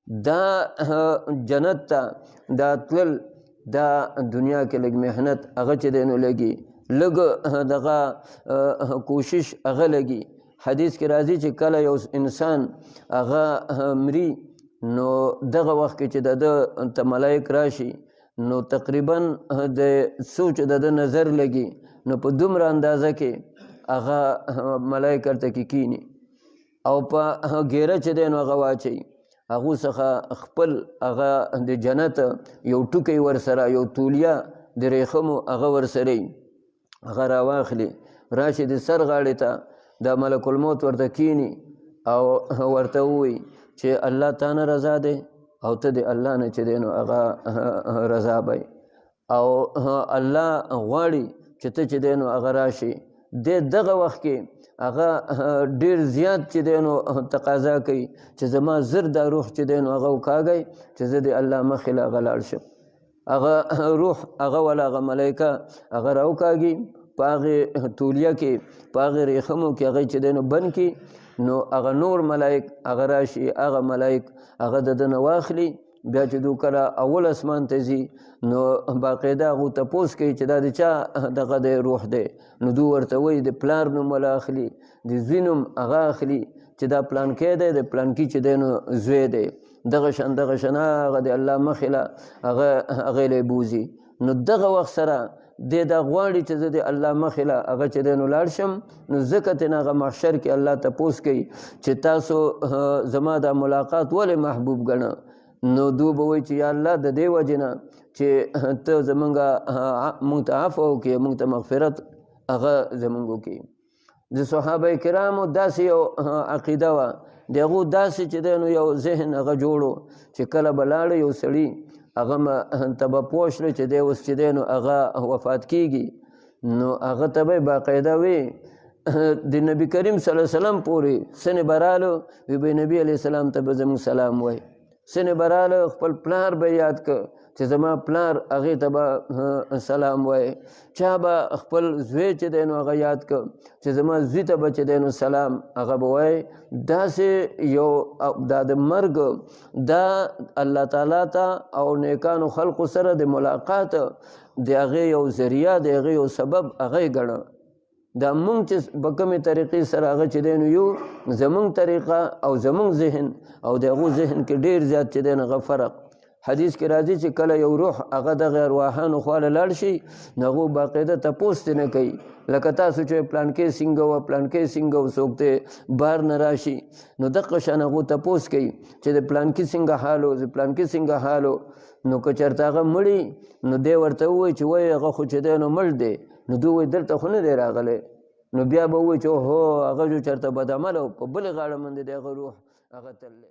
دا جنت ته دا تلل دا دنیا کې لږ محنت هغه چې دی نو لګي، لږ دغه کوشش هغه لګي. حدیث کې راځي چې کله یو انسان هغه مري نو دغه وخت کې چې د ده ته ملایک راشي نو تقریبا د سوچ د ده نظر لګي نو په دومره اندازه کې هغه ملایک ورته کې کیني او په ګیره چې دی نو هغه واچوي، هغو څخه خپل هغه د جنت یو ټوکی ورسره یو تولیه د ریخمو هغه ورسره هغه راواخلي، راشي د سر غاړې ته دا ملک الموت ورته کیني او ورته ووایي چې الله تا نه رضا دی او ته د الله نه چې دی نو هغه رضا بی او الله غواړي چې ته چې دی نو هغه راشي. دغه وخت کې هغه ډیر زیات چې دی نو تقاضا کوي چې زما زر دا روح چې دی نو هغه وکاږئ چې زه د الله مخې له هغه لاړ شم. هغه روح هغه ولا هغه ملایکه هغه راوکاږي په هغې تولیه کې په هغې ریخمو کې هغه چې دی نو بند کړي نو هغه نور ملایک هغه راشي، هغه ملایک هغه د ده نه واخلي. بیا چې دو کله اول اسمان ته ځي نو باقاعده هغو تپوس کوي چې دا د چا دغه دی روح دی، نو دو ورته وایي د پلار نوم ولا اخلي، د زوی نوم هغه اخلي چې دا پلانکی دی د پلانکي چې دی نو زوی دی، دغه شان هغه د الله مخې له هغې له بوځي. نو دغه وخت سره دی دا غواړي چې زه د الله مخې له هغه چې دی نو لاړ شم، نو ځکه ترې هغه محشر کې الله تپوس کوي چې تاسو زما دا ملاقات ولې محبوب ګڼه، نو دو به وایي چې یا الله د دې وجې نه چې ته مونږ ته عفو وکړې، مونږ ته مغفرت هغه زمونږ وکړي. د صحابه کرامو داسې یو عقیده وه، د هغو داسې چې دی نو یو ذهن هغه جوړو چې کله به لاړه یو سړي هغه ته به پوه شله چې دی اوس چې دی نو هغه وفات کیږي، نو هغه ته به باقاعده وي د نبی کریم صلی الله علیه وسلم پورې سن براله وی به نبی علیه السلام ته به زموږ سلام وای، سن براله خپل پلار به یاد که چې زما پلار هغې ته به سلام وای، چا به خپل زوی چې دی نو هغه یاد که چې زما زوی ته به چې دی نو سلام هغه به وای. داسې یو دا د مرګ دا الله تعالی ته او نیکانو خلقو سره د ملاقات د هغې یو ذریعه د هغې یو سبب هغه ګڼه. دا مونږ چې په کومې طریقې سره هغه چې دی نو یو زمونږ طریقه او زمونږ ذهن او د هغو ذهن کې ډېر زیات چې دی نو هغه فرق. حدیث کې راځي چې کله یو روح هغه دغه ارواحانو خواله لاړ شي نو هغو باقاعده تپوس ترې نه کوي، لکه تاسو چې پلانکې څنګه وه پلانکې څنګه و، څوک ته بار نه راشي نو دغه شان هغو تپوس کوي چې د پلانکي څنګه حال و، د پلانکي څنګه حال و. نو که چېرته هغه مړي نو دی ورته ووایي چې وایي هغه خو چې دی نو مړ دی، نو دوی وایي دلته خو نه دی راغلی، نو بیا به ووایي چې اوهو هغه جو چېرته بدعمله و په بلې غاړه باندې د هغه روح هغه تللی.